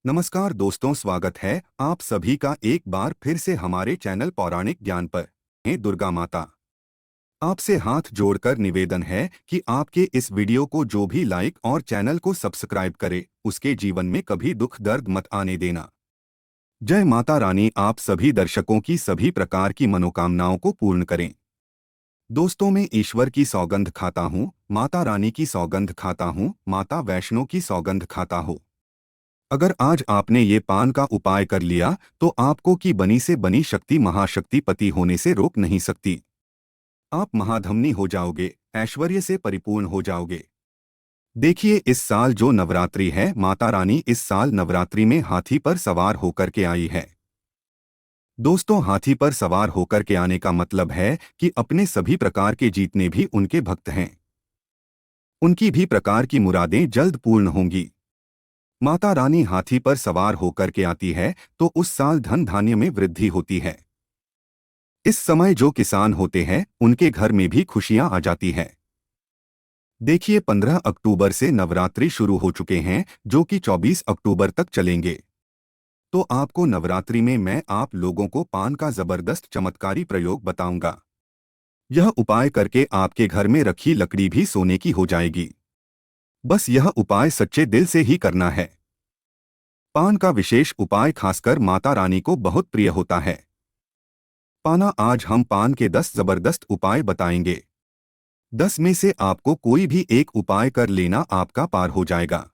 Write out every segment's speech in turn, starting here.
नमस्कार दोस्तों, स्वागत है आप सभी का एक बार फिर से हमारे चैनल पौराणिक ज्ञान पर। हे दुर्गा माता, आपसे हाथ जोड़कर निवेदन है कि आपके इस वीडियो को जो भी लाइक और चैनल को सब्सक्राइब करे, उसके जीवन में कभी दुख दर्द मत आने देना। जय माता रानी आप सभी दर्शकों की सभी प्रकार की मनोकामनाओं को पूर्ण करें। दोस्तों, मैं ईश्वर की सौगंध खाता हूँ, माता रानी की सौगंध खाता हूँ, माता वैष्णो की सौगंध खाता हूँ। अगर आज आपने ये पान का उपाय कर लिया तो आपको की बनी से बनी शक्ति महाशक्तिपति होने से रोक नहीं सकती। आप महाधमनी हो जाओगे, ऐश्वर्य से परिपूर्ण हो जाओगे। देखिए, इस साल जो नवरात्रि है, माता रानी इस साल नवरात्रि में हाथी पर सवार होकर के आई है। दोस्तों, हाथी पर सवार होकर के आने का मतलब है कि अपने सभी प्रकार के जितने भी उनके भक्त हैं, उनकी भी प्रकार की मुरादें जल्द पूर्ण होंगी। माता रानी हाथी पर सवार होकर के आती है तो उस साल धन धान्य में वृद्धि होती है। इस समय जो किसान होते हैं उनके घर में भी खुशियां आ जाती है। देखिए, 15 अक्टूबर से नवरात्रि शुरू हो चुके हैं जो कि 24 अक्टूबर तक चलेंगे। तो आपको नवरात्रि में मैं आप लोगों को पान का जबरदस्त चमत्कारी प्रयोग बताऊंगा। यह उपाय करके आपके घर में रखी लकड़ी भी सोने की हो जाएगी। बस यह उपाय सच्चे दिल से ही करना है। पान का विशेष उपाय खासकर माता रानी को बहुत प्रिय होता है। पाना आज हम पान के 10 जबरदस्त उपाय बताएंगे। 10 में से आपको कोई भी एक उपाय कर लेना, आपका पार हो जाएगा।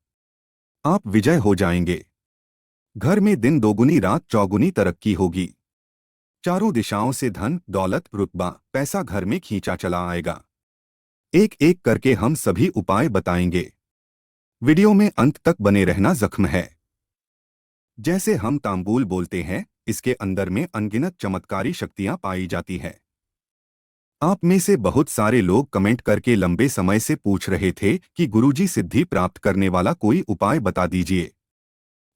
आप विजय हो जाएंगे। घर में दिन दोगुनी रात चौगुनी तरक्की होगी। चारों दिशाओं से धन दौलत रुतबा पैसा घर में खींचा चला आएगा। एक एक करके हम सभी उपाय बताएंगे। वीडियो में अंत तक बने रहना जख्म है। जैसे हम तांबूल बोलते हैं, इसके अंदर में अनगिनत चमत्कारी शक्तियां पाई जाती है। आप में से बहुत सारे लोग कमेंट करके लंबे समय से पूछ रहे थे कि गुरुजी, सिद्धि प्राप्त करने वाला कोई उपाय बता दीजिए,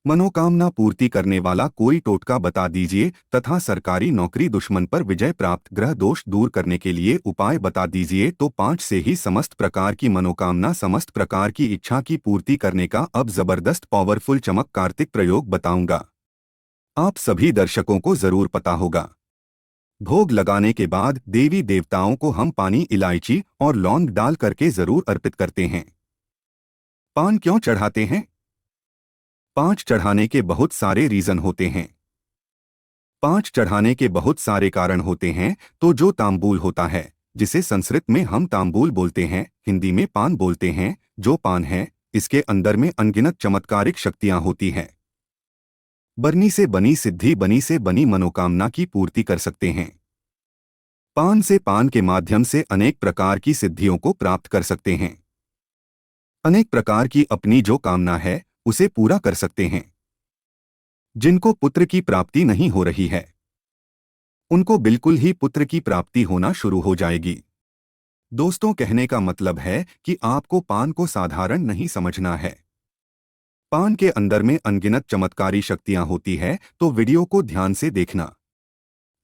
मनोकामना पूर्ति करने वाला कोई टोटका बता दीजिए, तथा सरकारी नौकरी दुश्मन पर विजय प्राप्त ग्रह दोष दूर करने के लिए उपाय बता दीजिए। तो 5 से ही समस्त प्रकार की मनोकामना, समस्त प्रकार की इच्छा की पूर्ति करने का अब जबरदस्त पावरफुल चमक कार्तिक प्रयोग बताऊंगा। आप सभी दर्शकों को जरूर पता होगा, भोग लगाने के बाद देवी देवताओं को हम पानी, इलायची और लौंग डाल करके जरूर अर्पित करते हैं। पान क्यों चढ़ाते हैं? पांच चढ़ाने के बहुत सारे रीजन होते हैं। पांच चढ़ाने के बहुत सारे कारण होते हैं। तो जो तांबूल होता है, जिसे संस्कृत में हम तांबूल बोलते हैं, हिंदी में पान बोलते हैं, जो पान है, इसके अंदर में अनगिनत चमत्कारिक शक्तियां होती हैं। बरनी से बनी सिद्धि, बनी से बनी मनोकामना की पूर्ति कर सकते हैं। पान से, पान के माध्यम से अनेक प्रकार की सिद्धियों को प्राप्त कर सकते हैं। अनेक प्रकार की अपनी जो कामना है उसे पूरा कर सकते हैं। जिनको पुत्र की प्राप्ति नहीं हो रही है, उनको बिल्कुल ही पुत्र की प्राप्ति होना शुरू हो जाएगी। दोस्तों, कहने का मतलब है कि आपको पान को साधारण नहीं समझना है। पान के अंदर में अनगिनत चमत्कारी शक्तियां होती है, तो वीडियो को ध्यान से देखना।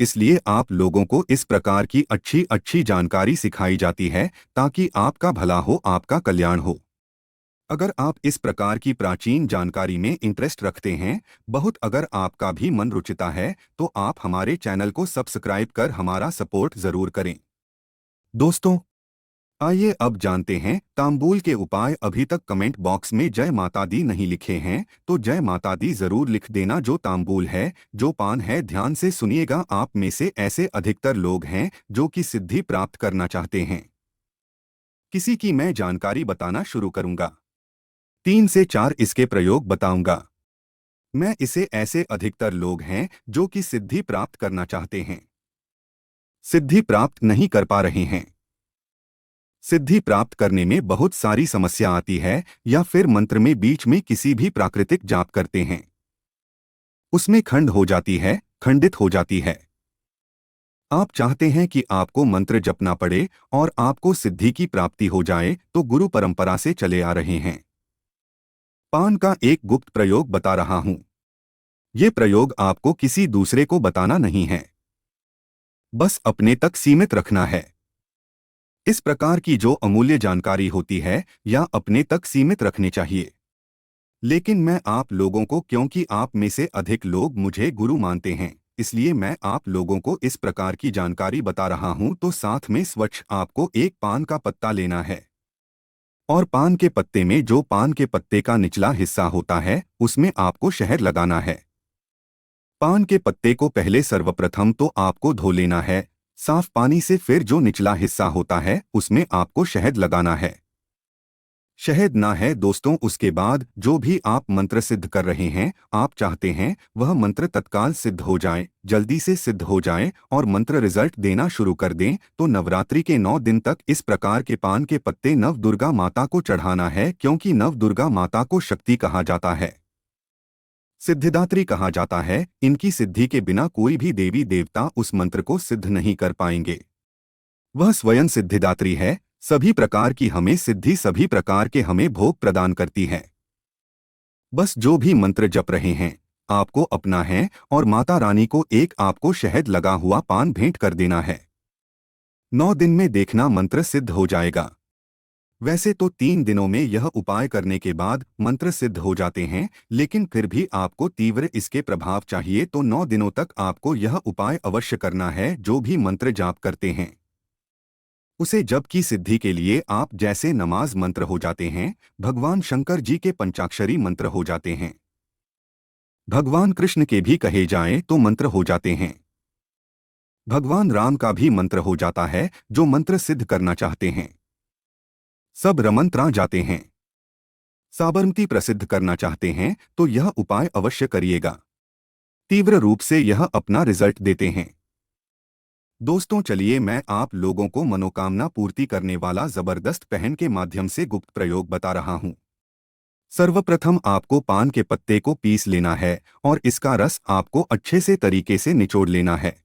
इसलिए आप लोगों को इस प्रकार की अच्छी अच्छी जानकारी सिखाई जाती है ताकि आपका भला हो, आपका कल्याण हो। अगर आप इस प्रकार की प्राचीन जानकारी में इंटरेस्ट रखते हैं, बहुत अगर आपका भी मन रुचिता है, तो आप हमारे चैनल को सब्सक्राइब कर हमारा सपोर्ट जरूर करें। दोस्तों, आइए अब जानते हैं तांबूल के उपाय। अभी तक कमेंट बॉक्स में जय माता दी नहीं लिखे हैं तो जय माता दी जरूर लिख देना। जो तांबूल है, जो पान है, ध्यान से सुनिएगा। आप में से ऐसे अधिकतर लोग हैं जो कि सिद्धि प्राप्त करना चाहते हैं। किसी की मैं जानकारी बताना शुरू करूंगा। 3 से 4 इसके प्रयोग बताऊंगा। मैं इसे ऐसे अधिकतर लोग हैं जो कि सिद्धि प्राप्त करना चाहते हैं, सिद्धि प्राप्त नहीं कर पा रहे हैं। सिद्धि प्राप्त करने में बहुत सारी समस्या आती है, या फिर मंत्र में बीच में किसी भी प्राकृतिक जाप करते हैं, उसमें खंड हो जाती है, खंडित हो जाती है। आप चाहते हैं कि आपको मंत्र जपना पड़े और आपको सिद्धि की प्राप्ति हो जाए, तो गुरु परंपरा से चले आ रहे हैं। पान का एक गुप्त प्रयोग बता रहा हूं। ये प्रयोग आपको किसी दूसरे को बताना नहीं है, बस अपने तक सीमित रखना है। इस प्रकार की जो अमूल्य जानकारी होती है, या अपने तक सीमित रखनी चाहिए। लेकिन मैं आप लोगों को, क्योंकि आप में से अधिक लोग मुझे गुरु मानते हैं, इसलिए मैं आप लोगों को इस प्रकार की जानकारी बता रहा हूं। तो साथ में स्वच्छ आपको एक पान का पत्ता लेना है और पान के पत्ते में जो पान के पत्ते का निचला हिस्सा होता है उसमें आपको शहद लगाना है। पान के पत्ते को पहले सर्वप्रथम तो आपको धो लेना है साफ पानी से, फिर जो निचला हिस्सा होता है उसमें आपको शहद लगाना है। शहद ना है दोस्तों, उसके बाद जो भी आप मंत्र सिद्ध कर रहे हैं, आप चाहते हैं वह मंत्र तत्काल सिद्ध हो जाए, जल्दी से सिद्ध हो जाए और मंत्र रिजल्ट देना शुरू कर दें, तो नवरात्रि के 9 दिन तक इस प्रकार के पान के पत्ते नव दुर्गा माता को चढ़ाना है, क्योंकि नव दुर्गा माता को शक्ति कहा जाता है, सिद्धिदात्री कहा जाता है। इनकी सिद्धि के बिना कोई भी देवी देवता उस मंत्र को सिद्ध नहीं कर पाएंगे। वह स्वयं सिद्धिदात्री है, सभी प्रकार की हमें सिद्धि, सभी प्रकार के हमें भोग प्रदान करती है। बस जो भी मंत्र जप रहे हैं आपको अपना है और माता रानी को एक आपको शहद लगा हुआ पान भेंट कर देना है। 9 दिन में देखना मंत्र सिद्ध हो जाएगा। वैसे तो 3 दिनों में यह उपाय करने के बाद मंत्र सिद्ध हो जाते हैं, लेकिन फिर भी आपको तीव्र इसके प्रभाव चाहिए, तो 9 दिनों तक आपको यह उपाय अवश्य करना है। जो भी मंत्र जाप करते हैं उसे जप की सिद्धि के लिए आप जैसे नमाज मंत्र हो जाते हैं, भगवान शंकर जी के पंचाक्षरी मंत्र हो जाते हैं, भगवान कृष्ण के भी कहे जाएं तो मंत्र हो जाते हैं, भगवान राम का भी मंत्र हो जाता है, जो मंत्र सिद्ध करना चाहते हैं सब रमंत्रा जाते हैं। साबरमती प्रसिद्ध करना चाहते हैं तो यह उपाय अवश्य करिएगा, तीव्र रूप से यह अपना रिजल्ट देते हैं। दोस्तों चलिए मैं आप लोगों को मनोकामना पूर्ति करने वाला जबरदस्त पहन के माध्यम से गुप्त प्रयोग बता रहा हूं। सर्वप्रथम आपको पान के पत्ते को पीस लेना है और इसका रस आपको अच्छे से तरीके से निचोड़ लेना है,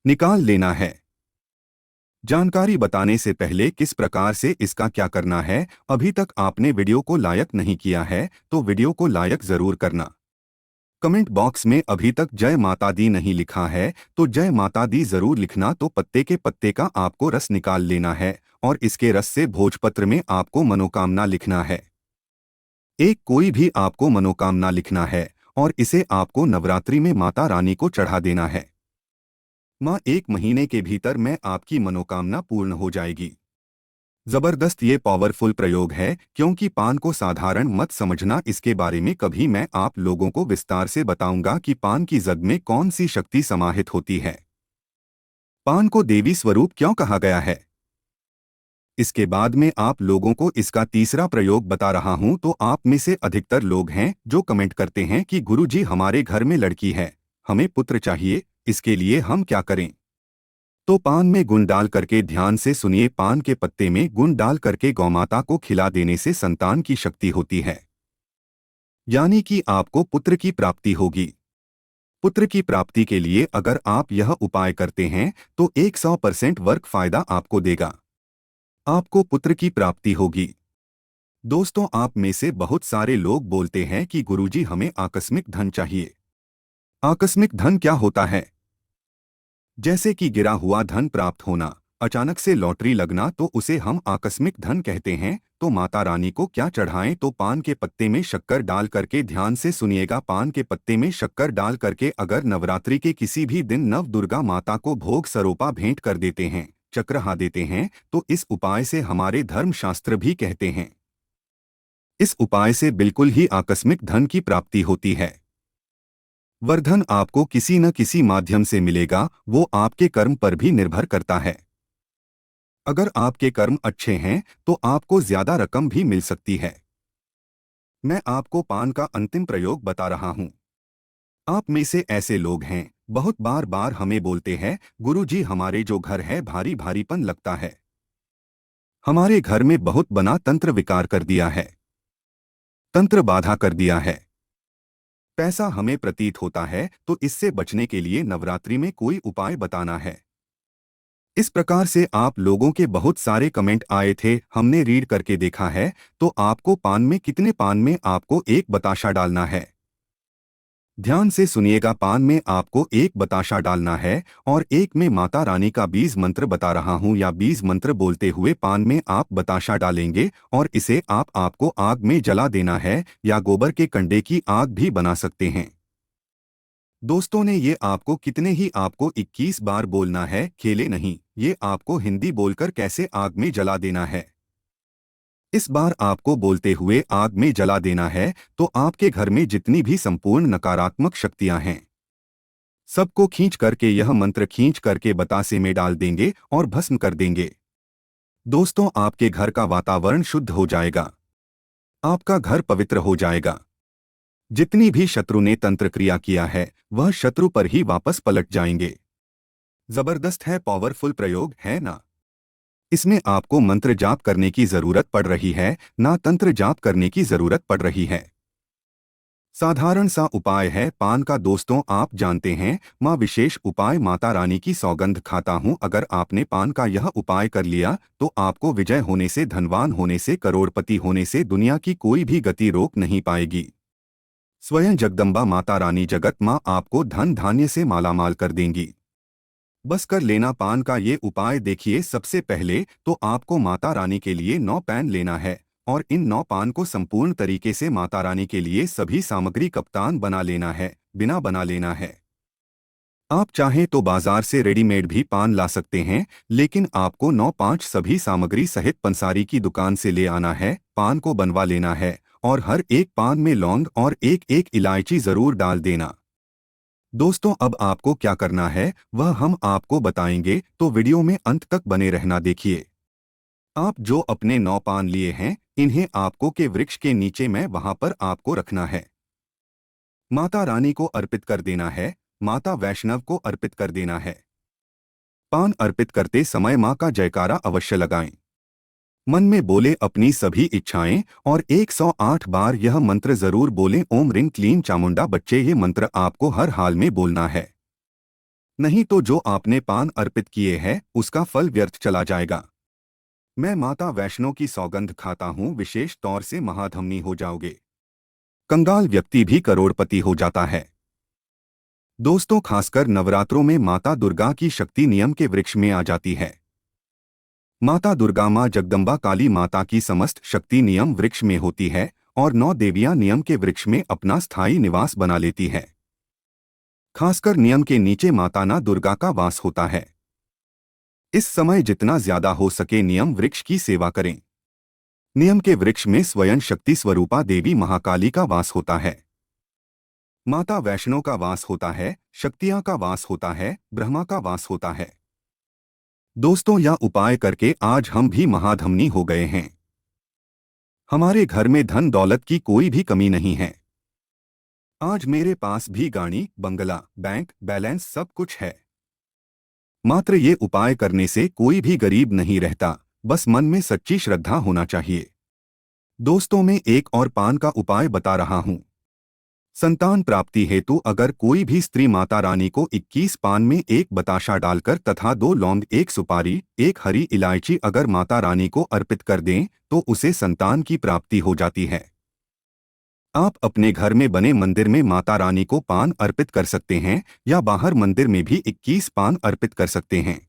निकाल लेना है। जानकारी बताने से पहले किस प्रकार से इसका क्या करना है, अभी तक आपने वीडियो को लाइक नहीं किया है तो वीडियो को लाइक जरूर करना। कमेंट बॉक्स में अभी तक जय माता दी नहीं लिखा है तो जय माता दी जरूर लिखना। तो पत्ते के पत्ते का आपको रस निकाल लेना है और इसके रस से भोजपत्र में आपको मनोकामना लिखना है। एक कोई भी आपको मनोकामना लिखना है और इसे आपको नवरात्रि में माता रानी को चढ़ा देना है। माँ 1 महीने के भीतर में आपकी मनोकामना पूर्ण हो जाएगी। जबरदस्त ये पावरफुल प्रयोग है, क्योंकि पान को साधारण मत समझना, इसके बारे में कभी मैं आप लोगों को विस्तार से बताऊंगा कि पान की जद में कौन सी शक्ति समाहित होती है, पान को देवी स्वरूप क्यों कहा गया है। इसके बाद में आप लोगों को इसका तीसरा प्रयोग बता रहा हूं। तो आप में से अधिकतर लोग हैं जो कमेंट करते हैं कि गुरुजी हमारे घर में लड़की है, हमें पुत्र चाहिए, इसके लिए हम क्या करें। तो पान में गुण डाल करके ध्यान से सुनिए, पान के पत्ते में गुण डाल करके गौमाता को खिला देने से संतान की शक्ति होती है, यानी कि आपको पुत्र की प्राप्ति होगी। पुत्र की प्राप्ति के लिए अगर आप यह उपाय करते हैं तो 100% वर्क फायदा आपको देगा, आपको पुत्र की प्राप्ति होगी। दोस्तों आप में से बहुत सारे लोग बोलते हैं कि गुरुजी हमें आकस्मिक धन चाहिए। आकस्मिक धन क्या होता है? जैसे कि गिरा हुआ धन प्राप्त होना, अचानक से लॉटरी लगना, तो उसे हम आकस्मिक धन कहते हैं। तो माता रानी को क्या चढ़ाएं? तो पान के पत्ते में शक्कर डाल करके, ध्यान से सुनिएगा, पान के पत्ते में शक्कर डाल करके अगर नवरात्रि के किसी भी दिन नव दुर्गा माता को भोग सरोपा भेंट कर देते हैं, चक्रहा देते हैं, तो इस उपाय से हमारे धर्मशास्त्र भी कहते हैं इस उपाय से बिल्कुल ही आकस्मिक धन की प्राप्ति होती है। वरधन आपको किसी न किसी माध्यम से मिलेगा, वो आपके कर्म पर भी निर्भर करता है। अगर आपके कर्म अच्छे हैं तो आपको ज्यादा रकम भी मिल सकती है। मैं आपको पान का अंतिम प्रयोग बता रहा हूं। आप में से ऐसे लोग हैं बहुत बार बार हमें बोलते हैं, गुरुजी हमारे जो घर है भारी भारीपन लगता है, हमारे घर में बहुत बना तंत्र विकार कर दिया है, तंत्र बाधा कर दिया है, पैसा हमें प्रतीत होता है, तो इससे बचने के लिए नवरात्रि में कोई उपाय बताना है। इस प्रकार से आप लोगों के बहुत सारे कमेंट आए थे, हमने रीड करके देखा है। तो आपको पान में कितने पान में आपको एक बताशा डालना है, ध्यान से सुनिएगा, पान में आपको एक बताशा डालना है और एक में माता रानी का बीज मंत्र बता रहा हूं, या बीज मंत्र बोलते हुए पान में आप बताशा डालेंगे और इसे आपको आग में जला देना है, या गोबर के कंडे की आग भी बना सकते हैं। दोस्तों ने ये आपको कितने ही आपको 21 बार बोलना है, खेले नहीं, ये आपको हिंदी बोलकर कैसे आग में जला देना है। इस बार आपको बोलते हुए आग में जला देना है, तो आपके घर में जितनी भी संपूर्ण नकारात्मक शक्तियां हैं, सबको खींच करके यह मंत्र खींच करके बतासे में डाल देंगे और भस्म कर देंगे। दोस्तों, आपके घर का वातावरण शुद्ध हो जाएगा, आपका घर पवित्र हो जाएगा। जितनी भी शत्रु ने तंत्र क्रिया किया है, वह शत्रु पर ही वापस पलट जाएंगे। जबरदस्त है, पावरफुल प्रयोग है ना। इसमें आपको मंत्र जाप करने की जरूरत पड़ रही है, ना तंत्र जाप करने की जरूरत पड़ रही है। साधारण सा उपाय है पान का। दोस्तों, आप जानते हैं, माँ विशेष उपाय माता रानी की सौगंध खाता हूँ। अगर आपने पान का यह उपाय कर लिया तो आपको विजय होने से, धनवान होने से, करोड़पति होने से दुनिया की कोई भी गति रोक नहीं पाएगी। स्वयं जगदम्बा माता रानी, जगत माँ आपको धन धान्य से मालामाल कर देंगी। बस कर लेना पान का ये उपाय। देखिए, सबसे पहले तो आपको माता रानी के लिए 9 पैन लेना है और इन 9 पान को संपूर्ण तरीके से माता रानी के लिए सभी सामग्री कप्तान बना लेना है, बिना बना लेना है। आप चाहें तो बाजार से रेडीमेड भी पान ला सकते हैं, लेकिन आपको 9-5 सभी सामग्री सहित पंसारी की दुकान से ले आना है, पान को बनवा लेना है और हर एक पान में लौंग और एक एक इलायची जरूर डाल देना। दोस्तों, अब आपको क्या करना है वह हम आपको बताएंगे, तो वीडियो में अंत तक बने रहना। देखिए, आप जो अपने 9 पान लिए हैं, इन्हें आपको के वृक्ष के नीचे में वहां पर आपको रखना है। माता रानी को अर्पित कर देना है, माता वैष्णव को अर्पित कर देना है। पान अर्पित करते समय मां का जयकारा अवश्य लगाएं। मन में बोले अपनी सभी इच्छाएं और 108 बार यह मंत्र जरूर बोलें, ओम रिंग क्लीन चामुंडा। बच्चे, ये मंत्र आपको हर हाल में बोलना है, नहीं तो जो आपने पान अर्पित किए हैं उसका फल व्यर्थ चला जाएगा। मैं माता वैष्णो की सौगंध खाता हूं, विशेष तौर से महाधमनी हो जाओगे। कंगाल व्यक्ति भी करोड़पति हो जाता है। दोस्तों, खासकर नवरात्रों में माता दुर्गा की शक्ति नियम के वृक्ष में आ जाती है। माता दुर्गा, माँ जगदम्बा काली माता की समस्त शक्ति नियम वृक्ष में होती है और 9 देवियां नियम के वृक्ष में अपना स्थायी निवास बना लेती है। खासकर नियम के नीचे माता ना दुर्गा का वास होता है। इस समय जितना ज्यादा हो सके नियम वृक्ष की सेवा करें। नियम के वृक्ष में स्वयं शक्ति स्वरूपा देवी महाकाली का वास होता है, माता वैष्णो का वास होता है, शक्तियां का वास होता है, ब्रह्मा का वास होता है। दोस्तों, यह उपाय करके आज हम भी महाधमनी हो गए हैं। हमारे घर में धन दौलत की कोई भी कमी नहीं है। आज मेरे पास भी गाड़ी, बंगला, बैंक बैलेंस सब कुछ है। मात्र ये उपाय करने से कोई भी गरीब नहीं रहता, बस मन में सच्ची श्रद्धा होना चाहिए। दोस्तों, मैं एक और पान का उपाय बता रहा हूं। संतान प्राप्ति हेतु अगर कोई भी स्त्री माता रानी को 21 पान में एक बताशा डालकर तथा 2 लौंग, 1 सुपारी, 1 हरी इलायची अगर माता रानी को अर्पित कर दें तो उसे संतान की प्राप्ति हो जाती है। आप अपने घर में बने मंदिर में माता रानी को पान अर्पित कर सकते हैं या बाहर मंदिर में भी 21 पान अर्पित कर सकते हैं।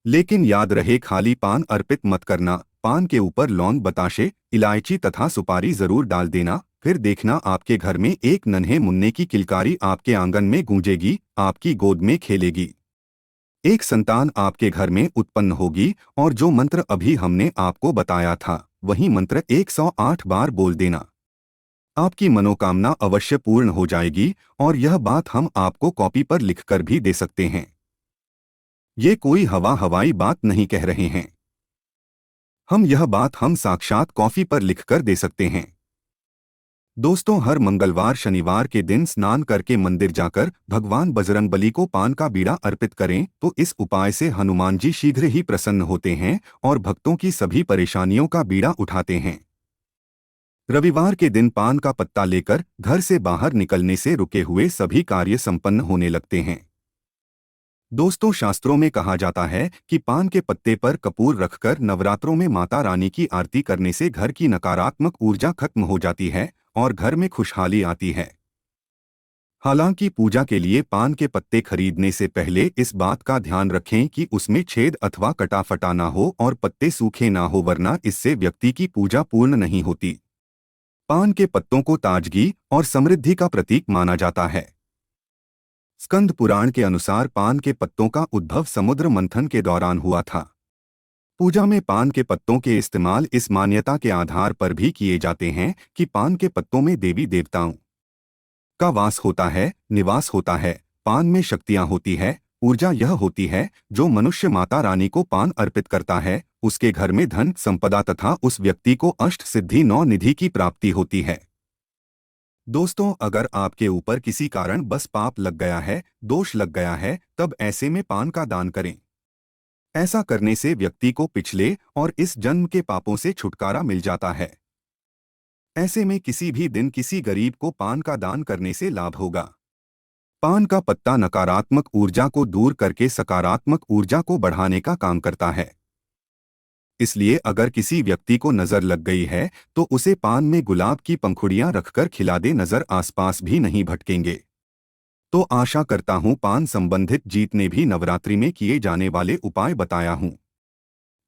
लेकिन याद रहे, खाली पान अर्पित मत करना। पान के ऊपर लौंग, बताशे, इलायची तथा सुपारी जरूर डाल देना। फिर देखना आपके घर में एक नन्हे मुन्ने की किलकारी आपके आंगन में गूंजेगी, आपकी गोद में खेलेगी। एक संतान आपके घर में उत्पन्न होगी और जो मंत्र अभी हमने आपको बताया था वही मंत्र 108 बार बोल देना। आपकी मनोकामना अवश्य पूर्ण हो जाएगी और यह बात हम आपको कॉपी पर लिखकर भी दे सकते हैं। ये कोई हवाई बात नहीं कह रहे हैं यह बात हम साक्षात कॉफी पर लिखकर दे सकते हैं। दोस्तों, हर मंगलवार शनिवार के दिन स्नान करके मंदिर जाकर भगवान बजरंगबली को पान का बीड़ा अर्पित करें तो इस उपाय से हनुमान जी शीघ्र ही प्रसन्न होते हैं और भक्तों की सभी परेशानियों का बीड़ा उठाते हैं। रविवार के दिन पान का पत्ता लेकर घर से बाहर निकलने से रुके हुए सभी कार्य संपन्न होने लगते हैं। दोस्तों, शास्त्रों में कहा जाता है कि पान के पत्ते पर कपूर रखकर नवरात्रों में माता रानी की आरती करने से घर की नकारात्मक ऊर्जा खत्म हो जाती है और घर में खुशहाली आती है। हालांकि पूजा के लिए पान के पत्ते खरीदने से पहले इस बात का ध्यान रखें कि उसमें छेद अथवा कटा फटा ना हो और पत्ते सूखे ना हो, वरना इससे व्यक्ति की पूजा पूर्ण नहीं होती। पान के पत्तों को ताजगी और समृद्धि का प्रतीक माना जाता है। स्कंद पुराण के अनुसार पान के पत्तों का उद्भव समुद्र मंथन के दौरान हुआ था। पूजा में पान के पत्तों के इस्तेमाल इस मान्यता के आधार पर भी किए जाते हैं कि पान के पत्तों में देवी देवताओं का वास होता है, निवास होता है। पान में शक्तियां होती है, ऊर्जा यह होती है जो मनुष्य माता रानी को पान अर्पित करता है, उसके घर में धन संपदा तथा उस व्यक्ति को अष्ट सिद्धि नौ निधि की प्राप्ति होती है। दोस्तों, अगर आपके ऊपर किसी कारण बस पाप लग गया है, दोष लग गया है, तब ऐसे में पान का दान करें। ऐसा करने से व्यक्ति को पिछले और इस जन्म के पापों से छुटकारा मिल जाता है। ऐसे में किसी भी दिन किसी गरीब को पान का दान करने से लाभ होगा। पान का पत्ता नकारात्मक ऊर्जा को दूर करके सकारात्मक ऊर्जा को बढ़ाने का काम करता है। इसलिए अगर किसी व्यक्ति को नजर लग गई है तो उसे पान में गुलाब की पंखुड़ियां रखकर खिला दे, नजर आसपास भी नहीं भटकेंगे। तो आशा करता हूं पान संबंधित जितने भी नवरात्रि में किए जाने वाले उपाय बताया हूं,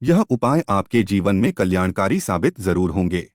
यह उपाय आपके जीवन में कल्याणकारी साबित जरूर होंगे।